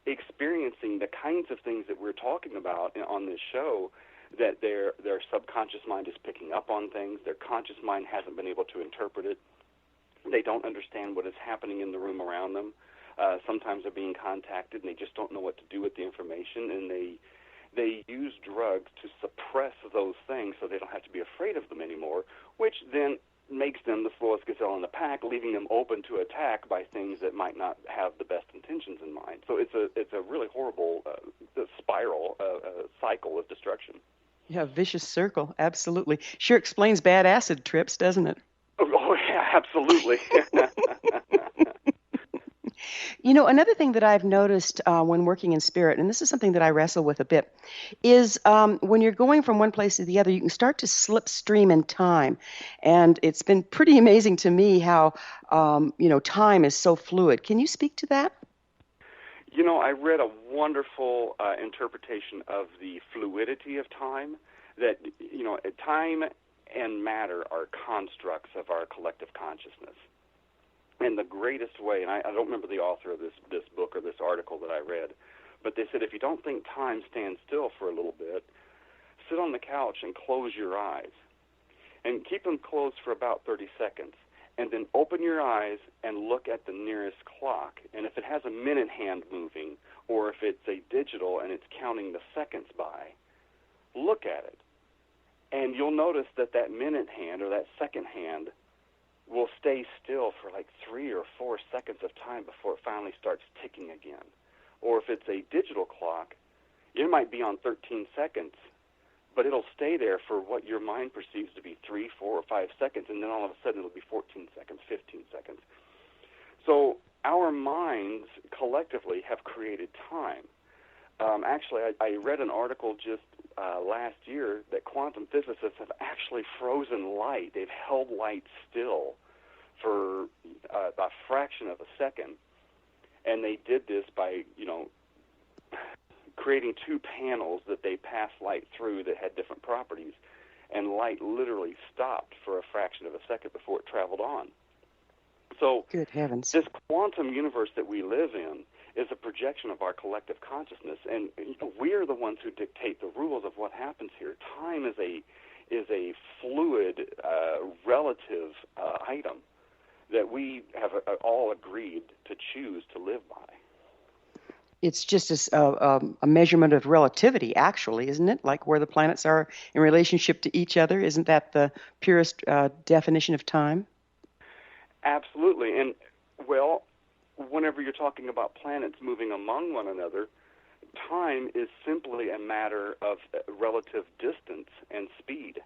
experiencing the kinds of things that we're talking about on this show, that their subconscious mind is picking up on things, their conscious mind hasn't been able to interpret it, they don't understand what is happening in the room around them. Sometimes they're being contacted and they just don't know what to do with the information, and they use drugs to suppress those things so they don't have to be afraid of them anymore, which then makes them the slowest gazelle in the pack, leaving them open to attack by things that might not have the best intentions in mind. So it's a really horrible spiral, cycle of destruction. Yeah, vicious circle, absolutely. Sure explains bad acid trips, doesn't it? Oh yeah, absolutely. Another thing that I've noticed when working in spirit, and this is something that I wrestle with a bit, is when you're going from one place to the other, you can start to slipstream in time. And it's been pretty amazing to me how, time is so fluid. Can you speak to that? I read a wonderful interpretation of the fluidity of time, that, time and matter are constructs of our collective consciousness. And the greatest way, and I don't remember the author of this book or this article that I read, but they said if you don't think time stands still for a little bit, sit on the couch and close your eyes. And keep them closed for about 30 seconds. And then open your eyes and look at the nearest clock. And if it has a minute hand moving, or if it's a digital and it's counting the seconds by, look at it. And you'll notice that minute hand or that second hand will stay still for like 3 or 4 seconds of time before it finally starts ticking again. Or if it's a digital clock, it might be on 13 seconds, but it'll stay there for what your mind perceives to be 3, 4, or 5 seconds, and then all of a sudden it'll be 14 seconds, 15 seconds. So our minds collectively have created time. Actually, I read an article just last year that quantum physicists have actually frozen light. They've held light still for a fraction of a second, and they did this by, creating two panels that they pass light through that had different properties, and light literally stopped for a fraction of a second before it traveled on. So, good heavens, this quantum universe that we live in is a projection of our collective consciousness, and we are the ones who dictate the rules of what happens here. Time is a fluid, relative item that we have all agreed to choose to live by. It's just a measurement of relativity, actually, isn't it? Like where the planets are in relationship to each other. Isn't that the purest definition of time? Absolutely. And, well, whenever you're talking about planets moving among one another, time is simply a matter of relative distance and speed.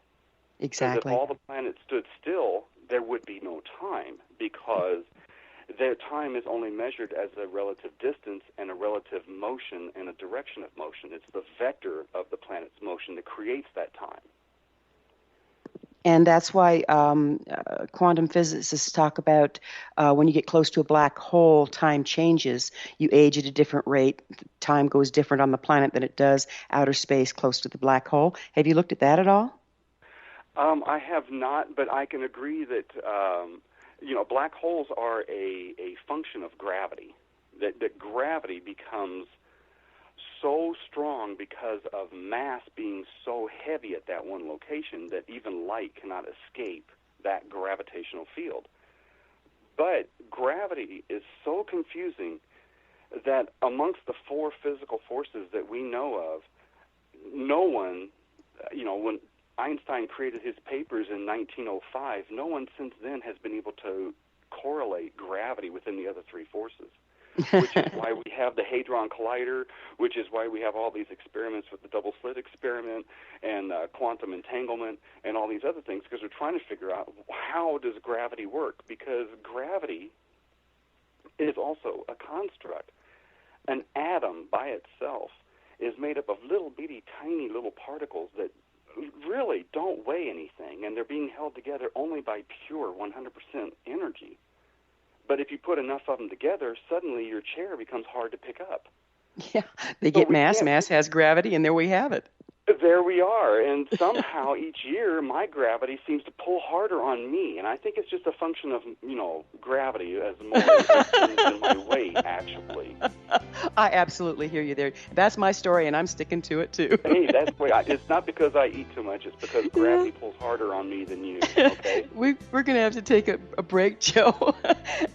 Exactly. If all the planets stood still, there would be no time, because their time is only measured as a relative distance and a relative motion and a direction of motion. It's the vector of the planet's motion that creates that time. And that's why quantum physicists talk about when you get close to a black hole, time changes. You age at a different rate. Time goes different on the planet than it does outer space close to the black hole. Have you looked at that at all? I have not, but I can agree that black holes are a function of gravity. That gravity becomes so strong because of mass being so heavy at that one location that even light cannot escape that gravitational field. But gravity is so confusing that amongst the four physical forces that we know of, no one, when Einstein created his papers in 1905, no one since then has been able to correlate gravity within the other three forces. Which is why we have the Hadron Collider, which is why we have all these experiments with the double slit experiment and quantum entanglement and all these other things, because we're trying to figure out how does gravity work, because gravity is also a construct. An atom by itself is made up of little bitty tiny little particles that really don't weigh anything, and they're being held together only by pure 100% energy. But if you put enough of them together, suddenly your chair becomes hard to pick up. Yeah, they get mass. Mass has gravity, and there we have it. There we are, and somehow each year my gravity seems to pull harder on me, and I think it's just a function of, gravity as more than my weight, actually. I absolutely hear you there. That's my story, and I'm sticking to it, too. Hey, that's the way. It's not because I eat too much. It's because gravity pulls harder on me than you, okay? We're going to have to take a break, Joe.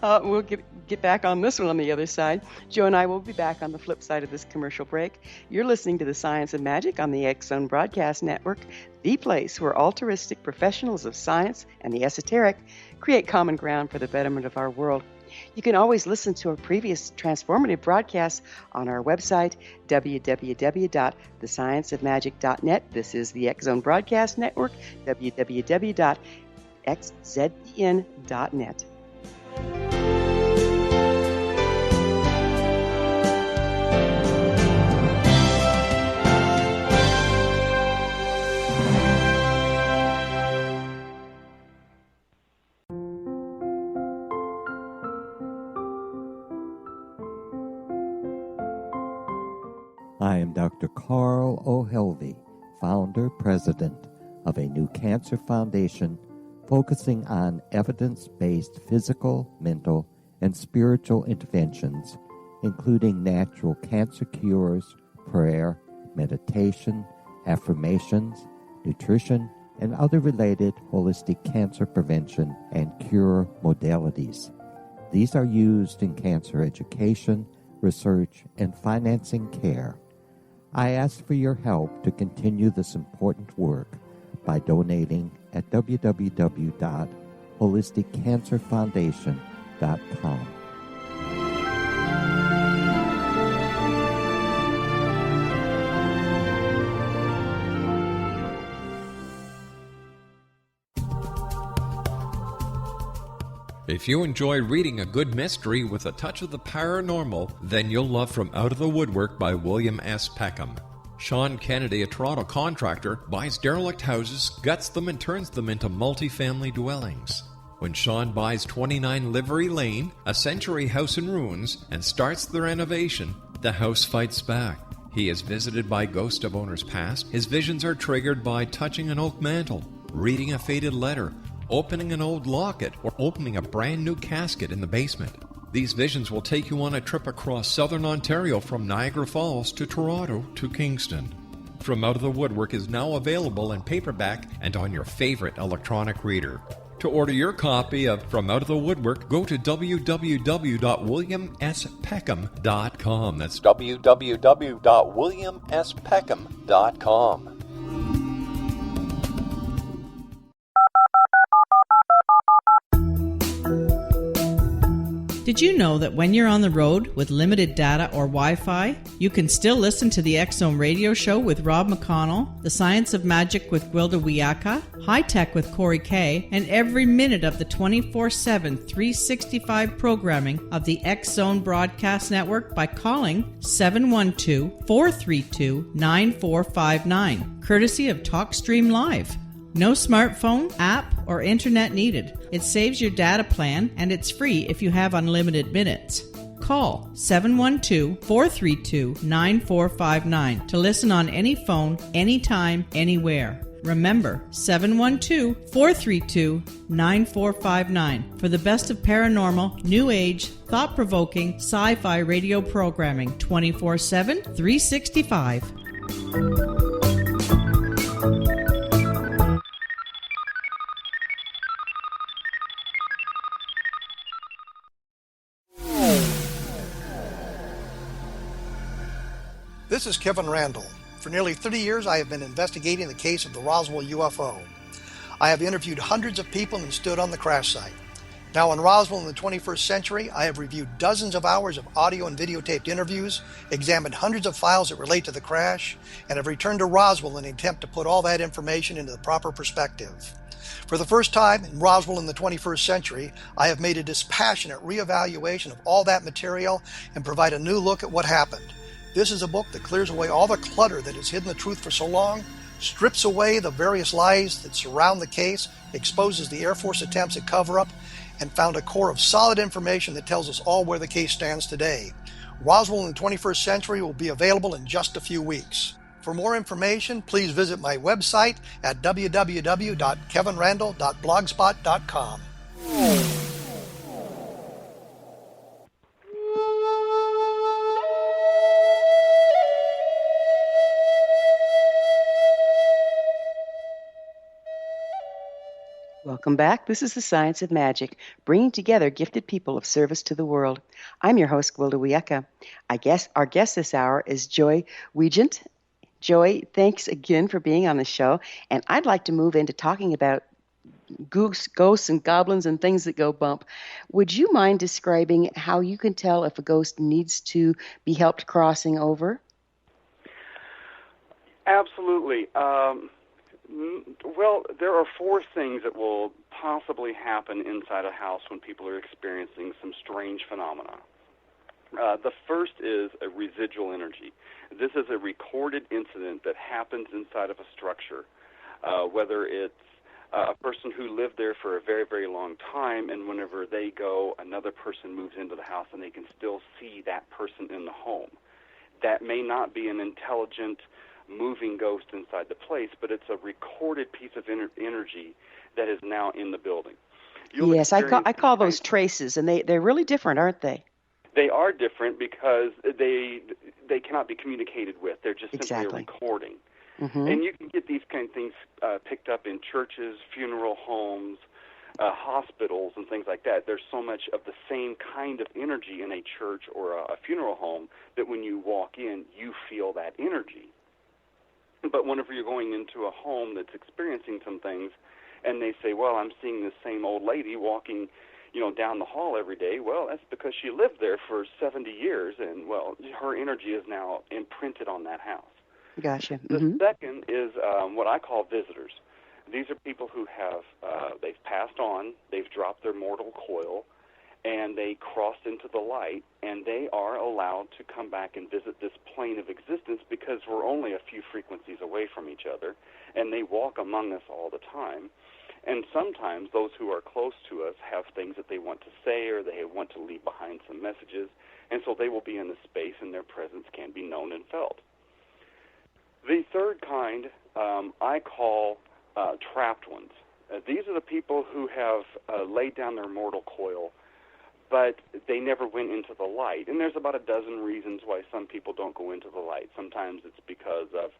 We'll get back on this one on the other side. Joe and I will be back on the flip side of this commercial break. You're listening to The Science of Magic on the X Zone Broadcast Network, the place where altruistic professionals of science and the esoteric create common ground for the betterment of our world. You can always listen to our previous transformative broadcasts on our website, www.thescienceofmagic.net. This is the X Zone Broadcast Network, www.xzbn.net. I am Dr. Carl O'Helvey, founder, president of a new cancer foundation focusing on evidence-based physical, mental, and spiritual interventions, including natural cancer cures, prayer, meditation, affirmations, nutrition, and other related holistic cancer prevention and cure modalities. These are used in cancer education, research, and financing care. I ask for your help to continue this important work by donating at www.holisticcancerfoundation.com. If you enjoy reading a good mystery with a touch of the paranormal, then you'll love From Out of the Woodwork by William S. Peckham. Sean Kennedy, a Toronto contractor, buys derelict houses, guts them, and turns them into multi-family dwellings. When Sean buys 29 Livery Lane, a century house in ruins, and starts the renovation, the house fights back. He is visited by ghosts of owners past. His visions are triggered by touching an oak mantle, reading a faded letter, opening an old locket, or opening a brand new casket in the basement. These visions will take you on a trip across southern Ontario from Niagara Falls to Toronto to Kingston. From Out of the Woodwork is now available in paperback and on your favorite electronic reader. To order your copy of From Out of the Woodwork, go to www.williamspeckham.com. That's www.williamspeckham.com. Did you know that when you're on the road with limited data or Wi-Fi, you can still listen to the X-Zone radio show with Rob McConnell, The Science of Magic with Gwilda Wiyaka, High Tech with Corey Kay, and every minute of the 24/7, 365 programming of the X-Zone Broadcast Network by calling 712-432-9459, courtesy of TalkStream Live. No smartphone, app, or internet needed. It saves your data plan, and it's free if you have unlimited minutes. Call 712-432-9459 to listen on any phone, anytime, anywhere. Remember, 712-432-9459 for the best of paranormal, new age, thought-provoking, sci-fi radio programming 24/7, 365. This is Kevin Randall. For nearly 30 years, I have been investigating the case of the Roswell UFO. I have interviewed hundreds of people and stood on the crash site. Now in Roswell in the 21st century, I have reviewed dozens of hours of audio and videotaped interviews, examined hundreds of files that relate to the crash, and have returned to Roswell in an attempt to put all that information into the proper perspective. For the first time in Roswell in the 21st century, I have made a dispassionate reevaluation of all that material and provide a new look at what happened. This is a book that clears away all the clutter that has hidden the truth for so long, strips away the various lies that surround the case, exposes the Air Force attempts at cover-up, and found a core of solid information that tells us all where the case stands today. Roswell in the 21st century will be available in just a few weeks. For more information, please visit my website at www.kevinrandall.blogspot.com. Welcome back. This is The Science of Magic, bringing together gifted people of service to the world. I'm your host, Gwilda Wiyaka. Our guest this hour is Joy Weigant. Joy, thanks again for being on the show. And I'd like to move into talking about ghosts and goblins and things that go bump. Would you mind describing how you can tell if a ghost needs to be helped crossing over? Absolutely. Well, there are four things that will possibly happen inside a house when people are experiencing some strange phenomena. The first is a residual energy. This is a recorded incident that happens inside of a structure, whether it's a person who lived there for a very, very long time, and whenever they go, another person moves into the house, and they can still see that person in the home. That may not be an intelligent, moving ghost inside the place, but it's a recorded piece of energy that is now in the building. Yes, I call those traces, and they're really different, aren't they? They are different because they cannot be communicated with. They're just simply a recording. Mm-hmm. And you can get these kind of things picked up in churches, funeral homes, hospitals, and things like that. There's so much of the same kind of energy in a church or a funeral home that when you walk in, you feel that energy. But whenever you're going into a home that's experiencing some things, and they say, well, I'm seeing this same old lady walking, down the hall every day, well, that's because she lived there for 70 years, and, well, her energy is now imprinted on that house. Gotcha. The second is what I call visitors. These are people who have, they've passed on, they've dropped their mortal coil, and they crossed into the light, and they are allowed to come back and visit this plane of existence because we're only a few frequencies away from each other, and they walk among us all the time. And sometimes those who are close to us have things that they want to say, or they want to leave behind some messages, and so they will be in the space, and their presence can be known and felt. The third kind I call trapped ones. These are the people who have laid down their mortal coil, but they never went into the light. And there's about a dozen reasons why some people don't go into the light. Sometimes it's because of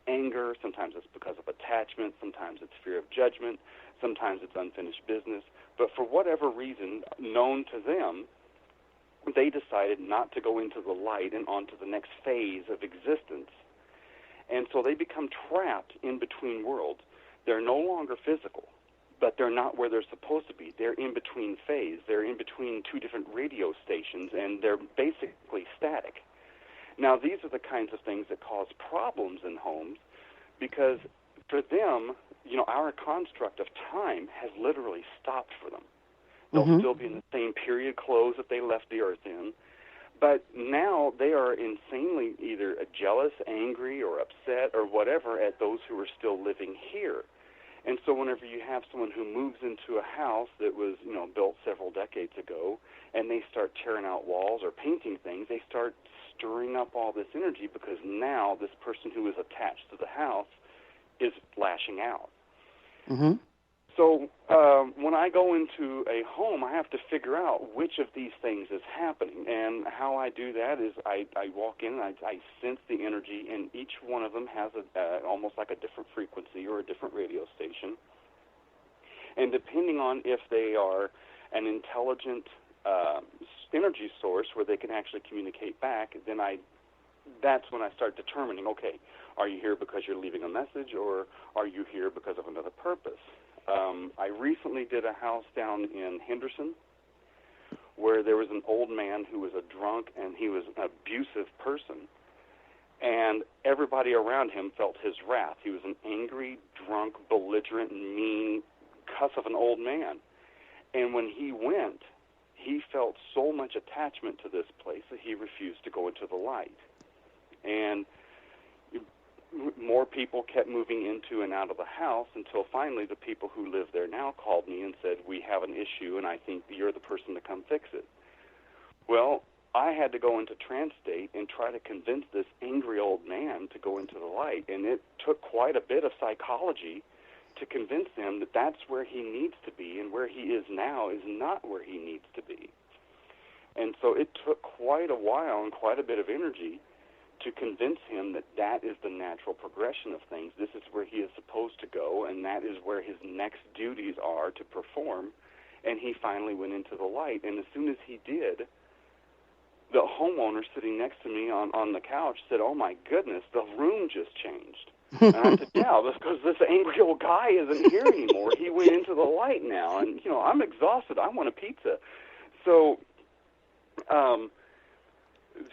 anger, sometimes it's because of attachment, sometimes it's fear of judgment, sometimes it's unfinished business. But for whatever reason known to them, they decided not to go into the light and onto the next phase of existence. And so they become trapped in between worlds. They're no longer physical, but they're not where they're supposed to be. They're in between phase. They're in between two different radio stations, and they're basically static. Now, these are the kinds of things that cause problems in homes because for them, our construct of time has literally stopped for them. They'll still be in the same period clothes that they left the earth in, but now they are insanely either jealous, angry, or upset, or whatever at those who are still living here. And so whenever you have someone who moves into a house that was, built several decades ago, and they start tearing out walls or painting things, they start stirring up all this energy because now this person who is attached to the house is lashing out. Mm-hmm. So when I go into a home, I have to figure out which of these things is happening. And how I do that is I walk in, and I sense the energy, and each one of them has almost like a different frequency or a different radio station. And depending on if they are an intelligent energy source where they can actually communicate back, then that's when I start determining, okay, are you here because you're leaving a message, or are you here because of another purpose? I recently did a house down in Henderson where there was an old man who was a drunk, and he was an abusive person. And everybody around him felt his wrath. He was an angry, drunk, belligerent, mean cuss of an old man. And when he went, he felt so much attachment to this place that he refused to go into the light. And more people kept moving into and out of the house until finally the people who live there now called me and said, we have an issue, and I think you're the person to come fix it. Well, I had to go into trance state and try to convince this angry old man to go into the light, and it took quite a bit of psychology to convince him that that's where he needs to be, and where he is now is not where he needs to be. And so it took quite a while and quite a bit of energy to convince him that that is the natural progression of things. This is where he is supposed to go, and that is where his next duties are to perform. And he finally went into the light. And as soon as he did, the homeowner sitting next to me on the couch said, oh, my goodness, the room just changed. And I said, yeah, because this angry old guy isn't here anymore. He went into the light now. And, I'm exhausted. I want a pizza. So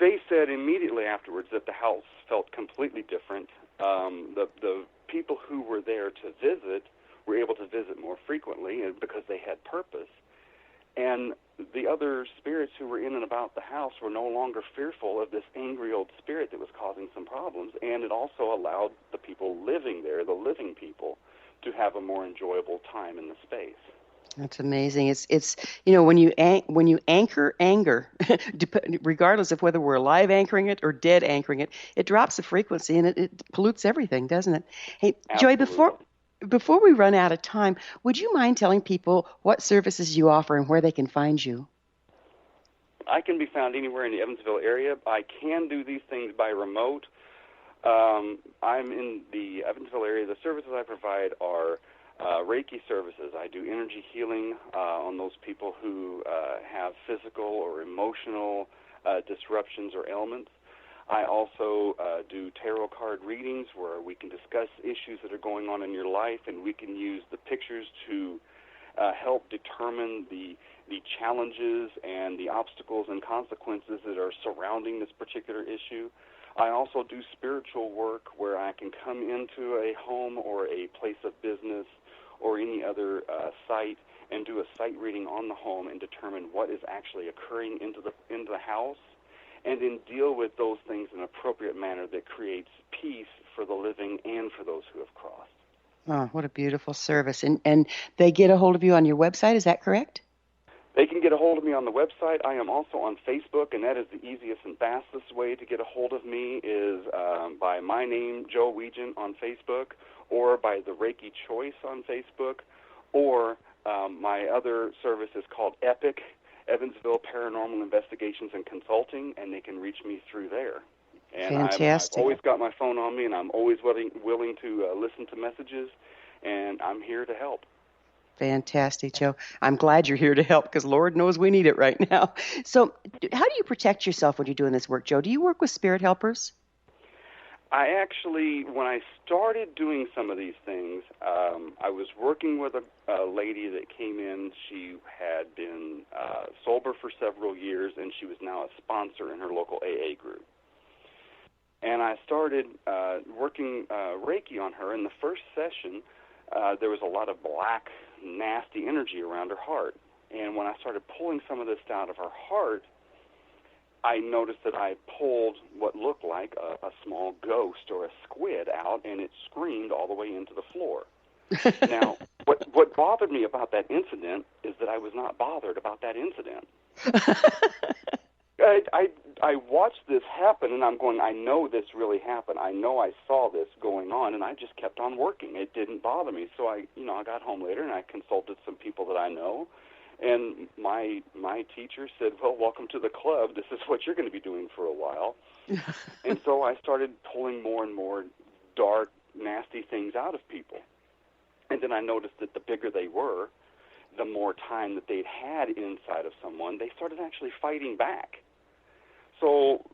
they said immediately afterwards that the house felt completely different. The people who were there to visit were able to visit more frequently because they had purpose. And the other spirits who were in and about the house were no longer fearful of this angry old spirit that was causing some problems. And it also allowed the people living there, the living people, to have a more enjoyable time in the space. That's amazing. It's when you anchor anger, regardless of whether we're alive anchoring it or dead anchoring it, it drops the frequency and it pollutes everything, doesn't it? Hey, Absolutely. Joy, before we run out of time, would you mind telling people what services you offer and where they can find you? I can be found anywhere in the Evansville area. I can do these things by remote. I'm in the Evansville area. The services I provide are Reiki services. I do energy healing on those people who have physical or emotional disruptions or ailments. I also do tarot card readings where we can discuss issues that are going on in your life, and we can use the pictures to help determine the challenges and the obstacles and consequences that are surrounding this particular issue. I also do spiritual work where I can come into a home or a place of business or any other site and do a site reading on the home and determine what is actually occurring into the house, and then deal with those things in an appropriate manner that creates peace for the living and for those who have crossed. Oh, what a beautiful service. And they get a hold of you on your website, is that correct? They can get a hold of me on the website. I am also on Facebook, and that is the easiest and fastest way to get a hold of me is by my name, Joe Weigant, on Facebook, or by the Reiki Choice on Facebook, or my other service is called EPIC, Evansville Paranormal Investigations and Consulting, and they can reach me through there. And Fantastic. I've always got my phone on me, and I'm always willing to listen to messages, and I'm here to help. Fantastic, Joe. I'm glad you're here to help because Lord knows we need it right now. So how do you protect yourself when you're doing this work, Joe? Do you work with spirit helpers? I actually, when I started doing some of these things, I was working with a lady that came in. She had been sober for several years, and she was now a sponsor in her local AA group. And I started working Reiki on her. In the first session, there was a lot of black, nasty energy around her heart. And when I started pulling some of this out of her heart, I noticed that I pulled what looked like a small ghost or a squid out, and it screamed all the way into the floor. Now, what bothered me about that incident is that I was not bothered about that incident. I watched this happen, and I'm going, I know this really happened. I know I saw this going on, and I just kept on working. It didn't bother me. So I got home later, and I consulted some people that I know, and my teacher said, well, welcome to the club. This is what you're going to be doing for a while. And so I started pulling more and more dark, nasty things out of people. And then I noticed that the bigger they were, the more time that they'd had inside of someone, they started actually fighting back. So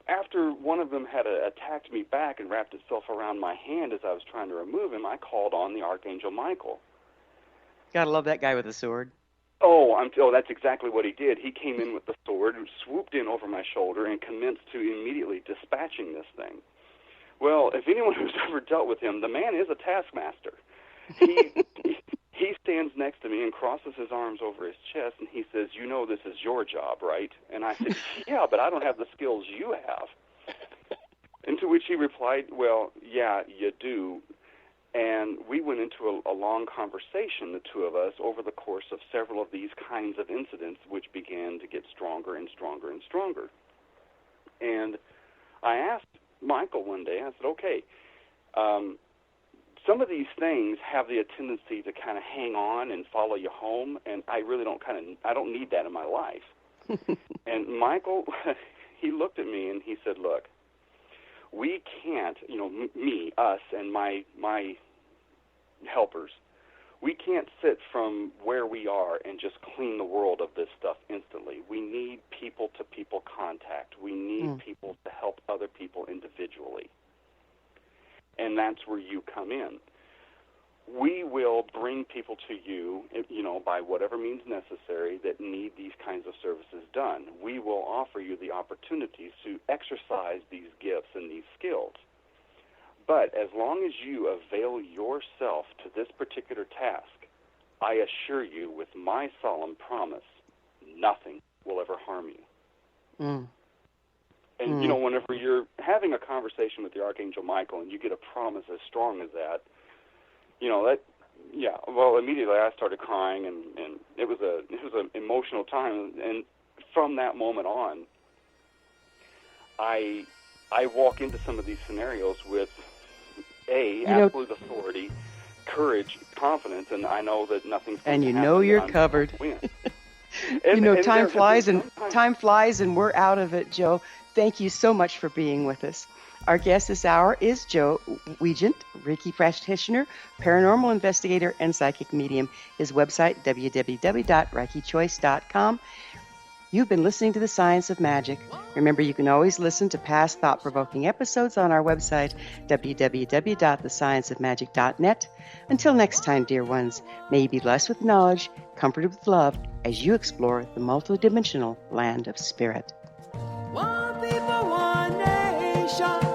after one of them had attacked me back and wrapped itself around my hand as I was trying to remove him, I called on the Archangel Michael. Gotta love that guy with a sword. Oh, that's exactly what he did. He came in with the sword, swooped in over my shoulder, and commenced to immediately dispatching this thing. Well, if anyone who's ever dealt with him, the man is a taskmaster. He stands next to me and crosses his arms over his chest, and he says, you know this is your job, right? And I said, yeah, but I don't have the skills you have. And to which he replied, well, yeah, you do. And we went into a long conversation, the two of us, over the course of several of these kinds of incidents, which began to get stronger and stronger and stronger. And I asked Michael one day, I said, okay, some of these things have the tendency to kind of hang on and follow you home, and I really I don't need that in my life. And Michael, he looked at me and he said, look, we can't, me, us, and my helpers, we can't sit from where we are and just clean the world of this stuff instantly. We need people-to-people contact. We need people to help other people individually. And that's where you come in. We will bring people to you, by whatever means necessary that need these kinds of services done. We will offer you the opportunities to exercise these gifts and these skills. But as long as you avail yourself to this particular task, I assure you with my solemn promise, nothing will ever harm you. And, whenever you're having a conversation with the Archangel Michael and you get a promise as strong as that, immediately I started crying, and it was an emotional time. And from that moment on, I walk into some of these scenarios with, absolute authority, courage, confidence, and I know that nothing's going to happen. And you're covered. Time flies and we're out of it, Joe. Thank you so much for being with us. Our guest this hour is Joe Weigant, Reiki practitioner, paranormal investigator, and psychic medium. His website, www.reikichoice.com. You've been listening to The Science of Magic. Remember, you can always listen to past thought-provoking episodes on our website, www.thescienceofmagic.net. Until next time, dear ones, may you be blessed with knowledge, comforted with love, as you explore the multidimensional land of spirit. One people, one day. shine.